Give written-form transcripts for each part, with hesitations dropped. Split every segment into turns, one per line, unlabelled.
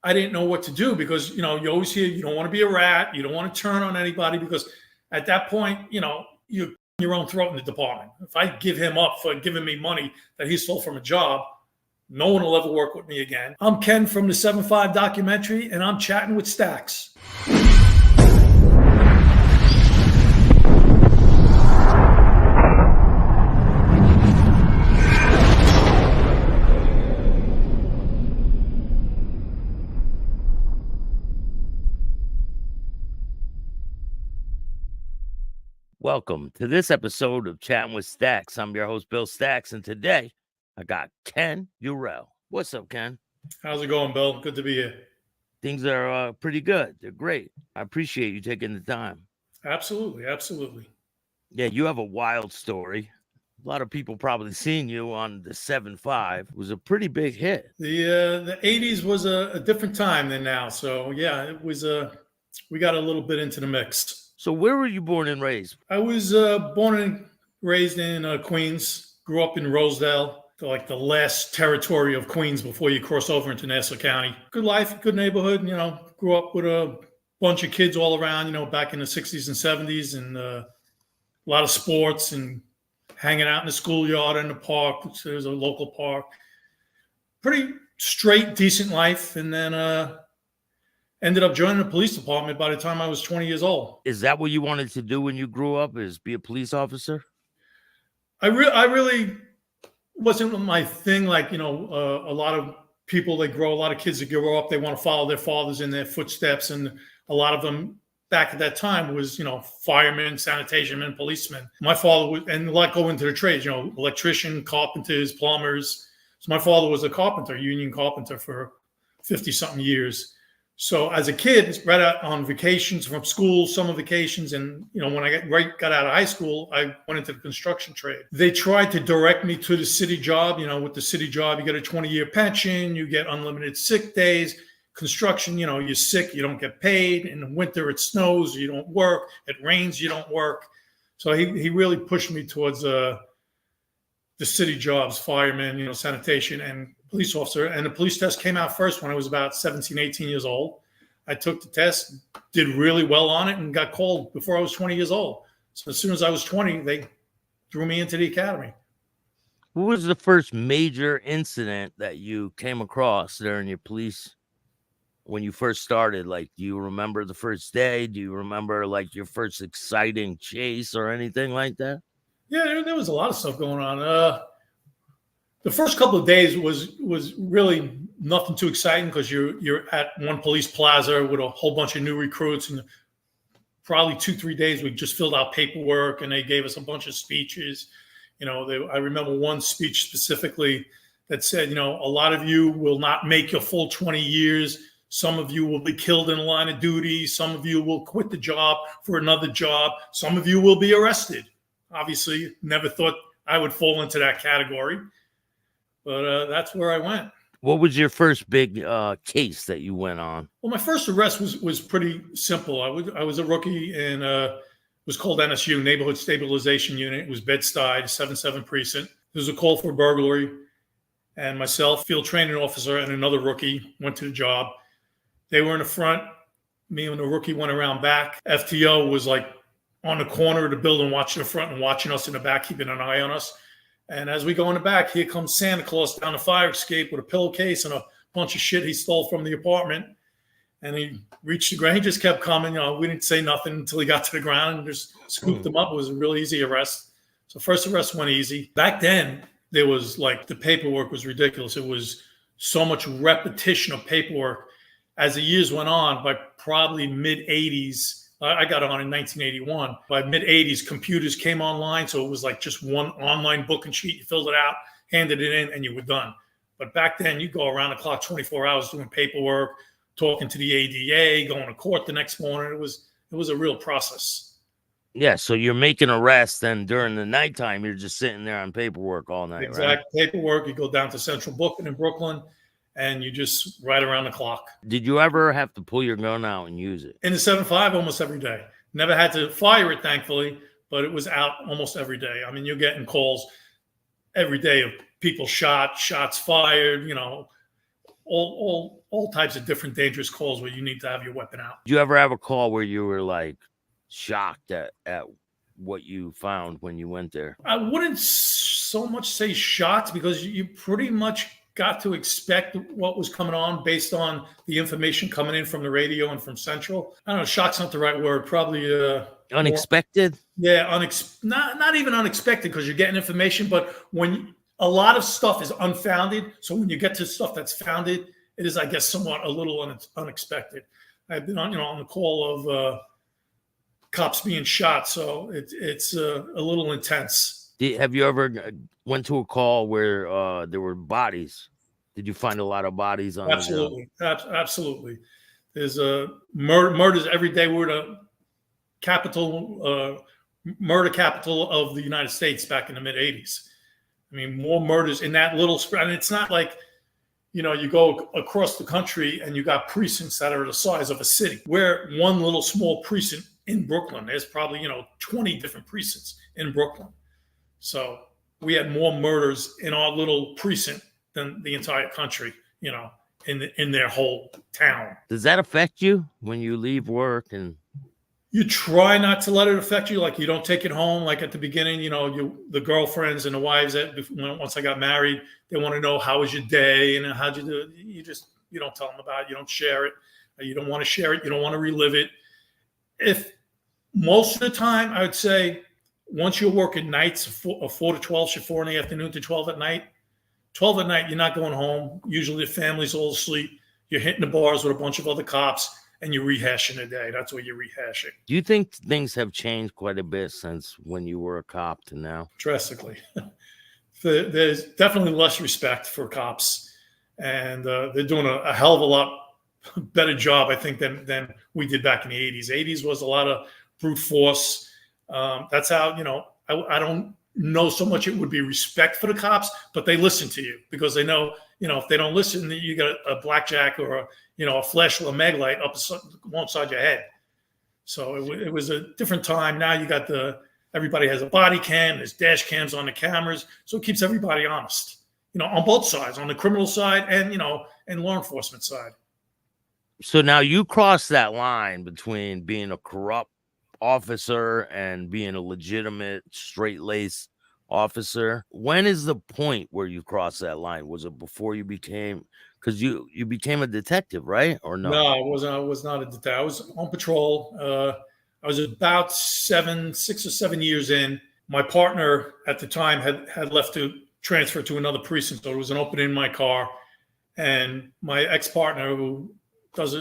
I didn't know what to do because, you always hear you don't want to be a rat. You don't want to turn on anybody because at that point, you're your own throat in the department. If I give him up for giving me money that he stole from a job, no one will ever work with me again. I'm Ken from the 7-5 documentary, and I'm chatting with Stacks.
Welcome to this episode of Chatting with Stacks. I'm your host, Bill Stacks, and today I got Ken Eurell. What's up, Ken?
How's it going, Bill? Good to be here.
Things are pretty good. They're great. I appreciate you taking the time.
Absolutely.
Yeah, you have a wild story. A lot of people probably seen you on the 7-5. It was a pretty big hit.
The 80s was a different time than now. So, yeah, it was we got a little bit into the mix.
So where were you born and raised?
I was born and raised in Queens, grew up in Rosedale, like the last territory of Queens before you cross over into Nassau County. Good life, good neighborhood, grew up with a bunch of kids all around, back in the 60s and 70s, and a lot of sports and hanging out in the schoolyard and the park. There's a local park. Pretty straight, decent life. And then ended up joining the police department by the time I was 20 years old.
Is that what you wanted to do when you grew up, is be a police officer?
I really wasn't my thing. Like, a lot of people, a lot of kids that grow up, they want to follow their fathers in their footsteps. And a lot of them back at that time was, firemen, sanitation men, policemen. My father was, and a lot go into the trades, electrician, carpenters, plumbers. So my father was a carpenter, union carpenter for 50 something years. So as a kid, right out on vacations from school, summer vacations, and when I got out of high school, I went into the construction trade. They tried to direct me to the city job. With the city job, you get a 20-year pension, you get unlimited sick days. Construction, you're sick, you don't get paid. In the winter, it snows, you don't work. It rains, you don't work. So he really pushed me towards the city jobs, firemen, sanitation, and police officer. And the police test came out first when I was about 17, 18 years old. I took the test, did really well on it, and got called before I was 20 years old. So as soon as I was 20, they threw me into the academy.
What was the first major incident that you came across during your police when you first started? Like, do you remember the first day? Do you remember like your first exciting chase or anything like that?
Yeah, there was a lot of stuff going on. The first couple of days was really nothing too exciting because you're at one police plaza with a whole bunch of new recruits, and probably 2-3 days we just filled out paperwork and they gave us a bunch of speeches. I remember one speech specifically that said, a lot of you will not make your full 20 years. Some of you will be killed in the line of duty. Some of you will quit the job for another job. Some of you will be arrested. Obviously, never thought I would fall into that category. But that's where I went.
What was your first big case that you went on?
Well, my first arrest was pretty simple. I was a rookie in it was called NSU, Neighborhood Stabilization Unit. It was Bedford-Stuyvesant, 7-7 precinct. There was a call for burglary, and myself, field training officer, and another rookie went to the job. They were in the front. Me and the rookie went around back. FTO was like on the corner of the building, watching the front and watching us in the back, keeping an eye on us. And as we go in the back, here comes Santa Claus down the fire escape with a pillowcase and a bunch of shit he stole from the apartment. And he reached the ground. He just kept coming. We didn't say nothing until he got to the ground and just scooped him up. It was a real easy arrest. So first arrest went easy. Back then, there was like the paperwork was ridiculous. It was so much repetition of paperwork. As the years went on, by probably mid-'80s, I got on in 1981. By mid-'80s, computers came online, so it was like just one online booking sheet. You filled it out, handed it in, and you were done. But back then, you go around the clock 24 hours doing paperwork, talking to the ADA, going to court the next morning. It was a real process.
Yeah, so you're making arrests, and during the nighttime, you're just sitting there on paperwork all night,
Exact paperwork. You go down to Central Booking in Brooklyn, and you just right around the clock.
Did you ever have to pull your gun out and use it?
In the 7-5, almost every day. Never had to fire it, thankfully, but it was out almost every day. I mean, you're getting calls every day of people shot, shots fired, all all types of different dangerous calls where you need to have your weapon out.
Did you ever have a call where you were like shocked at what you found when you went there?
I wouldn't so much say shocked, because you pretty much got to expect what was coming on based on the information coming in from the radio and from Central. I don't know, shock's not the right word. Probably
Unexpected?
Not even unexpected, because you're getting information, but when a lot of stuff is unfounded, so when you get to stuff that's founded, it is, I guess, somewhat a little unexpected. I've been on the call of cops being shot, so it's a little intense.
Have you ever went to a call where there were bodies? Did you find a lot of bodies on?
Absolutely, absolutely. There's murders every day. We're the murder capital of the United States back in the mid '80s. I mean, more murders in that little spread. And it's not like, you go across the country and you got precincts that are the size of a city. We're one little small precinct in Brooklyn. There's probably 20 different precincts in Brooklyn. So we had more murders in our little precinct than the entire country, in their whole town.
Does that affect you when you leave work? And
you try not to let it affect you. Like, you don't take it home. Like at the beginning, the girlfriends and the wives once I got married, they want to know, how was your day and how'd you do it? You don't tell them about it. You don't share it. You don't want to share it. You don't want to relive it. If most of the time, I would say, once you're working nights, 4 to 12, 4 in the afternoon to 12 at night, you're not going home. Usually the family's all asleep. You're hitting the bars with a bunch of other cops and you're rehashing the day. That's what you're rehashing.
Do you think things have changed quite a bit since when you were a cop to now?
Drastically. There's definitely less respect for cops, and they're doing a hell of a lot better job, I think, than we did back in the 80s. 80s was a lot of brute force. That's how, I don't know so much it would be respect for the cops, but they listen to you because they know, if they don't listen, you got a blackjack or a flash or a mag light up alongside your head. So it was a different time. Now you got everybody has a body cam, there's dash cams on the cameras. So it keeps everybody honest, on both sides, on the criminal side and law enforcement side.
So now you cross that line between being a corrupt officer and being a legitimate, straight-laced officer. When is the point where you cross that line? Was it before you became, because you became a detective, right? Or no?
No, I wasn't. I was not a detective. I was on patrol. I was about 6 or 7 years in. My partner at the time had left to transfer to another precinct, so there was an opening in my car. And my ex-partner, who does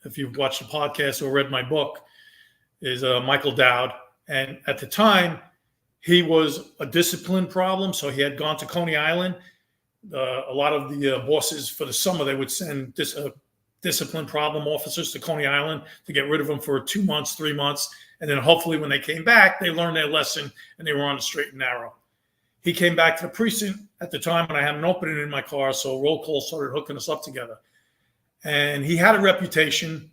if you've watched the podcast or read my book, is Michael Dowd. And at the time, he was a discipline problem. So he had gone to Coney Island. A lot of the bosses for the summer, they would send discipline problem officers to Coney Island to get rid of them for 2 months, 3 months. And then hopefully when they came back, they learned their lesson and they were on the straight and narrow. He came back to the precinct at the time when I had an opening in my car. So roll call started hooking us up together. And he had a reputation.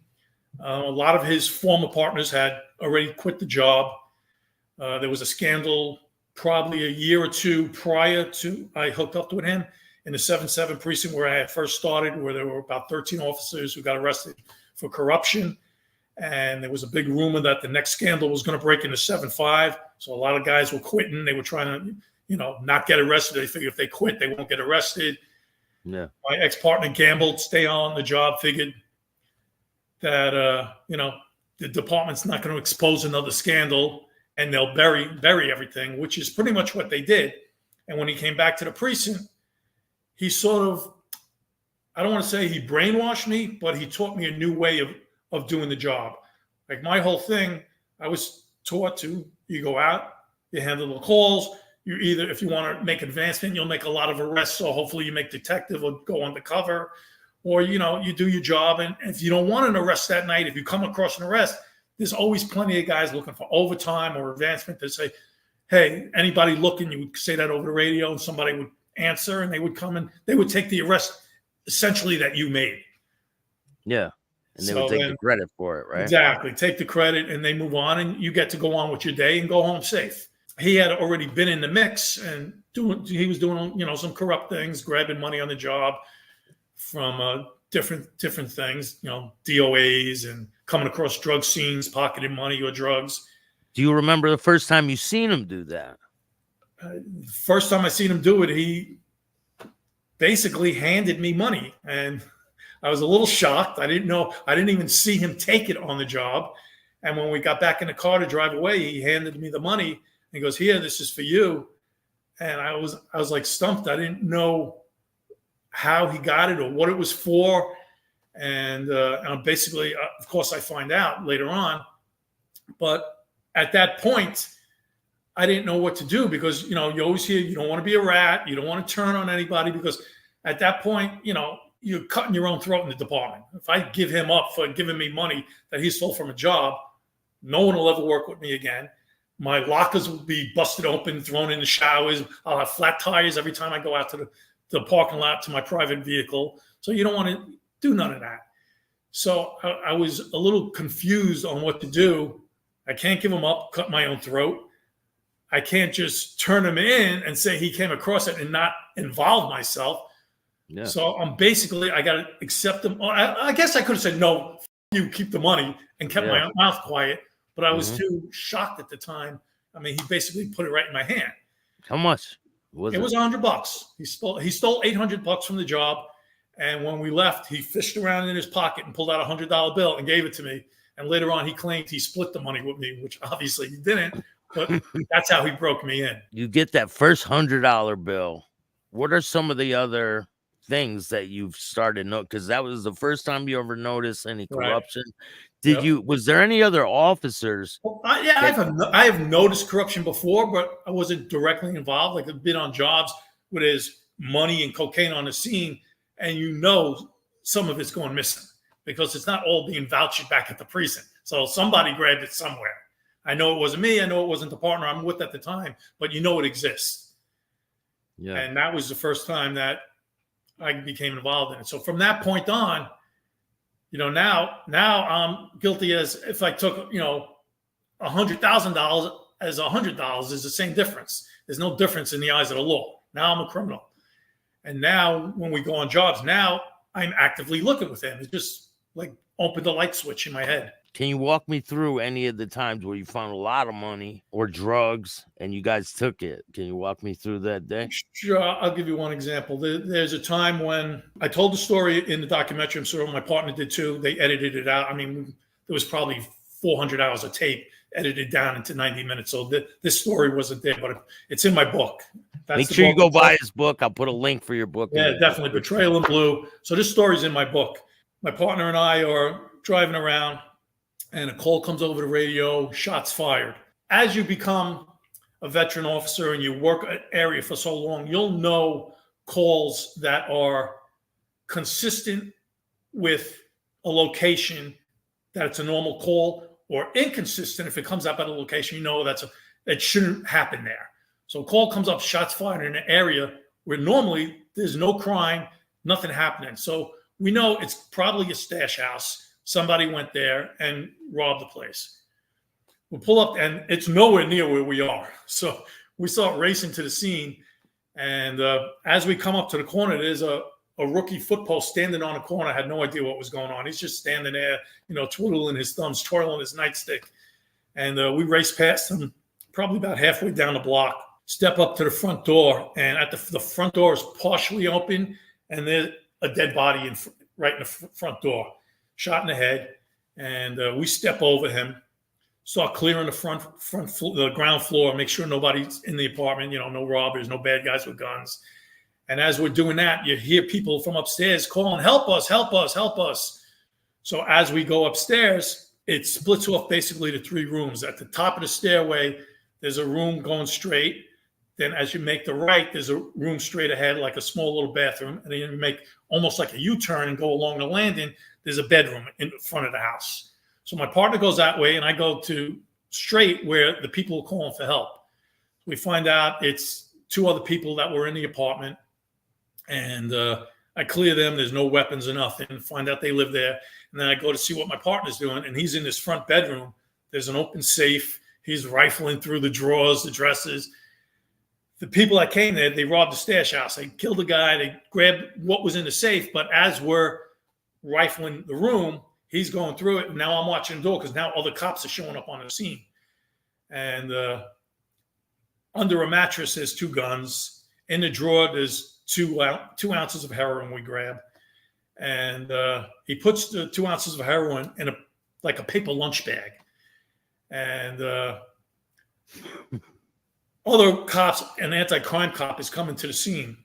A lot of his former partners had already quit the job. There was a scandal probably a year or two prior to I hooked up with him in the 7-7 precinct where I had first started, where there were about 13 officers who got arrested for corruption. And there was a big rumor that the next scandal was going to break into 7-5. So a lot of guys were quitting. They were trying to, not get arrested. They figured if they quit, they won't get arrested. Yeah. My ex-partner gambled, stay on the job, figured that, the department's not going to expose another scandal and they'll bury everything, which is pretty much what they did. And when he came back to the precinct, he sort of, I don't want to say he brainwashed me, but he taught me a new way of doing the job. Like my whole thing, I was taught to, you go out, you handle the calls. You either, if you want to make advancement, you'll make a lot of arrests. So hopefully you make detective or go undercover, or, you do your job. And if you don't want an arrest that night, if you come across an arrest, there's always plenty of guys looking for overtime or advancement to say, hey, anybody looking, you would say that over the radio and somebody would answer and they would come and they would take the arrest essentially that you made.
Yeah. And they would take the credit for it, right?
Exactly. Take the credit and they move on and you get to go on with your day and go home safe. He had already been in the mix and he was doing, some corrupt things, grabbing money on the job from different things, DOAs and coming across drug scenes, pocketing money or drugs.
Do you remember the first time you seen him do that?
First time I seen him do it, he basically handed me money, and I was a little shocked. I didn't even see him take it on the job. And when we got back in the car to drive away, he handed me the money. And he goes, "Here, this is for you." And I was like stumped. I didn't know how he got it or what it was for. And basically, of course, I find out later on. But at that point, I didn't know what to do because, you always hear you don't want to be a rat. You don't want to turn on anybody because at that point, you're cutting your own throat in the department. If I give him up for giving me money that he stole from a job, no one will ever work with me again. My lockers will be busted open, thrown in the showers. I'll have flat tires every time I go out to the parking lot to my private vehicle. So you don't want to do none of that. So I was a little confused on what to do. I can't give him up, cut my own throat. I can't just turn him in and say he came across it and not involve myself. Yeah. So I got to accept him. I guess I could have said, "No, you keep the money," and kept my mouth quiet. But I was too shocked at the time. I mean, he basically put it right in my hand.
How much
was it? It was $100. He stole $800 from the job. And when we left, he fished around in his pocket and pulled out a $100 bill and gave it to me. And later on, he claimed he split the money with me, which obviously he didn't. But that's how he broke me in.
You get that first $100 bill. What are some of the other things that you've started to know? Because that was the first time you ever noticed any corruption. Right. Was there any other officers?
Well, I have noticed corruption before, but I wasn't directly involved. Like I've been on jobs where there's money and cocaine on the scene, and some of it's going missing because it's not all being vouched back at the precinct. So somebody grabbed it somewhere. I know it wasn't me. I know it wasn't the partner I'm with at the time, but it exists. Yeah. And that was the first time that I became involved in it. So from that point on, now I'm guilty as if I took, $100,000 as $100 is the same difference. There's no difference in the eyes of the law. Now I'm a criminal. And now when we go on jobs, now I'm actively looking with him. It's just like open the light switch in my head.
Can you walk me through any of the times where you found a lot of money or drugs and you guys took it? Can you walk me through that day?
Sure. I'll give you one example. There's a time when I told the story in the documentary. I'm sure my partner did too. They edited it out. I mean, there was probably 400 hours of tape edited down into 90 minutes. So this story wasn't there, but it's in my book.
Make sure you go buy his book. I'll put a link for your book.
Yeah, definitely. Betrayal in Blue. So this story's in my book. My partner and I are driving around, and a call comes over the radio, shots fired. As you become a veteran officer and you work an area for so long, you'll know calls that are consistent with a location, that it's a normal call, or inconsistent. If it comes up at a location, it shouldn't happen there. So a call comes up, shots fired in an area where normally there's no crime, nothing happening. So we know it's probably a stash house. Somebody went there and robbed the place. We pull up, and it's nowhere near where we are. So we start racing to the scene. And as we come up to the corner, there's a rookie football standing on a corner. I had no idea what was going on. He's just standing there, twiddling his thumbs, twirling his nightstick. And we race past him, probably about halfway down the block, step up to the front door. And at the front door is partially open, and there's a dead body right in the front door. Shot in the head, and we step over him, start clearing the ground floor, make sure nobody's in the apartment, no robbers, no bad guys with guns. And as we're doing that, you hear people from upstairs calling, "Help us, help us, help us." So as we go upstairs, it splits off basically to 3 rooms. At the top of the stairway, there's a room going straight. Then as you make the right, there's a room straight ahead, like a small little bathroom. And then you make almost like a U-turn and go along the landing. There's a bedroom in front of the house. So my partner goes that way, and I go to straight where the people are calling for help. We find out it's 2 other people that were in the apartment, and I clear them. There's no weapons or nothing. Find out they live there. And then I go to see what my partner's doing, and he's in this front bedroom. There's an open safe. He's rifling through the drawers, the dressers. The people that came there, they robbed the stash house. They killed a guy. They grabbed what was in the safe. But as we're rifling the room. He's going through it. And now I'm watching the door because now other cops are showing up on the scene. And under a mattress, there's 2 guns. In the drawer, there's 2 ounces of heroin we grab. And he puts the 2 ounces of heroin in a paper lunch bag. And other cops, an anti-crime cop, is coming to the scene.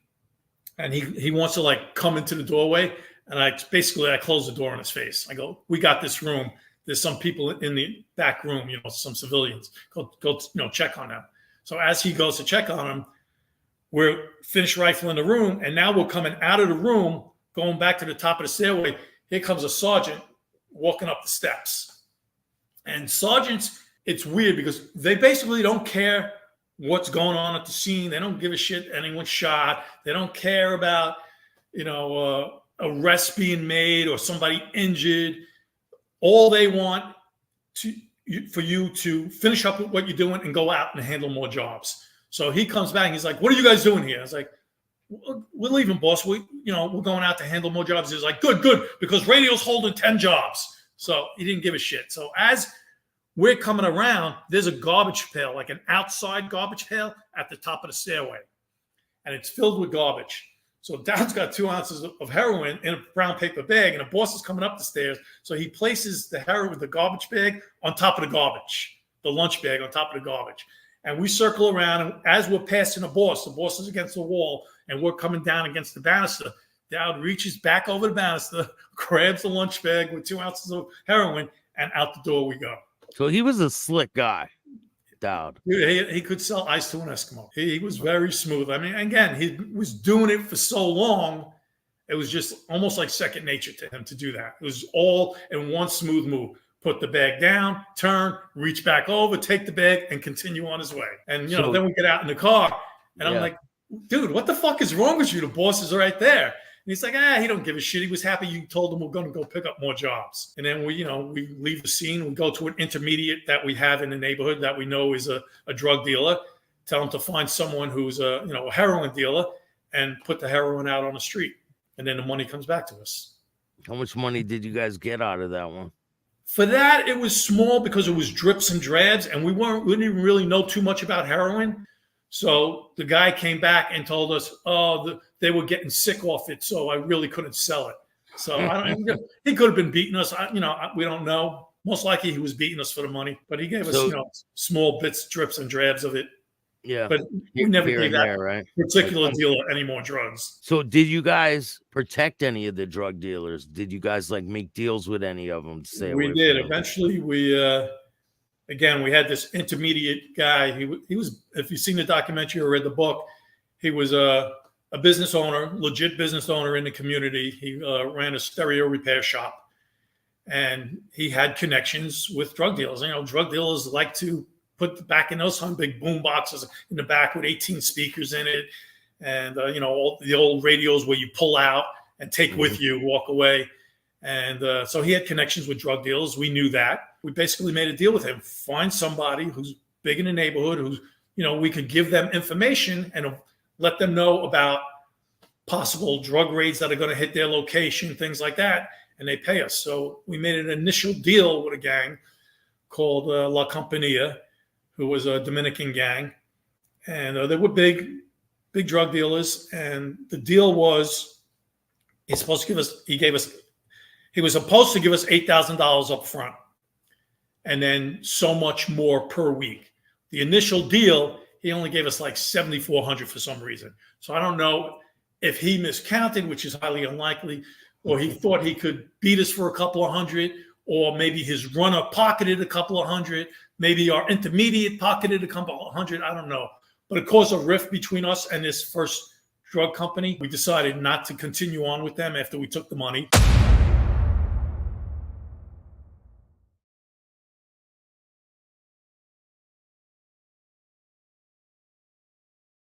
And he wants to like come into the doorway. And I close the door in his face. I go, we got this room. There's some people in the back room, some civilians. Go, check on them. So as he goes to check on them, we're finished rifling the room. And now we're coming out of the room, going back to the top of the stairway. Here comes a sergeant walking up the steps. And sergeants, it's weird because they basically don't care what's going on at the scene. They don't give a shit anyone's shot. They don't care about, arrests being made or somebody injured. All they want for you to finish up with what you're doing and go out and handle more jobs. So he comes back and he's like, what are you guys doing here? I was like, we're leaving, boss. We're going out to handle more jobs. He's like, good, because radio's holding 10 jobs. So he didn't give a shit. So as we're coming around, there's a garbage pail, like an outside garbage pail at the top of the stairway. And it's filled with garbage. So Dowd's got 2 ounces of heroin in a brown paper bag, and the boss is coming up the stairs. So he places the heroin, the garbage bag, on top of the garbage, the lunch bag on top of the garbage. And we circle around, and as we're passing the boss is against the wall, and we're coming down against the banister. Dowd reaches back over the banister, grabs the lunch bag with 2 ounces of heroin, and out the door we go.
So he was a slick guy, Dowd.
He could sell ice to an Eskimo. He was very smooth. I mean, again, he was doing it for so long, it was just almost like second nature to him to do that. It was all in one smooth move. Put the bag down, turn, reach back over, take the bag, and continue on his way. And, then we get out in the car, and I'm like, dude, what the fuck is wrong with you? The boss is right there. And he's like, he don't give a shit. He was happy you told him we're going to go pick up more jobs. And then we leave the scene. We go to an intermediate that we have in the neighborhood that we know is a drug dealer. Tell him to find someone who's a heroin dealer and put the heroin out on the street. And then the money comes back to us.
How much money did you guys get out of that one?
For that, it was small because it was drips and drabs, and we didn't even really know too much about heroin. So the guy came back and told us, they were getting sick off it, so I really couldn't sell it. So he could have been beating us. We don't know. Most likely he was beating us for the money, but he gave us small bits, drips and drabs of it.
Yeah,
but we never gave that particular dealer any more drugs.
So did you guys protect any of the drug dealers? Did you guys make deals with any of them to say
we did? Eventually, we had this intermediate guy. He was, if you've seen the documentary or read the book, he was a business owner, legit business owner in the community. He ran a stereo repair shop, and he had connections with drug dealers. Drug dealers like to put back in those big boom boxes in the back with 18 speakers in it, and all the old radios where you pull out and take with you, walk away. And so he had connections with drug dealers. We knew that. We basically made a deal with him. Find somebody who's big in the neighborhood, who's, we could give them information and let them know about possible drug raids that are going to hit their location, things like that, and they pay us. So we made an initial deal with a gang called La Compañía, who was a Dominican gang. And they were big drug dealers. And the deal was, he was supposed to give us $8,000 up front, and then so much more per week. The initial deal, he only gave us $7,400 for some reason. So I don't know if he miscounted, which is highly unlikely, or he thought he could beat us for a couple of hundred, or maybe his runner pocketed a couple of hundred, maybe our intermediate pocketed a couple of hundred. I don't know. But it caused a rift between us and this first drug company. We decided not to continue on with them after we took the money.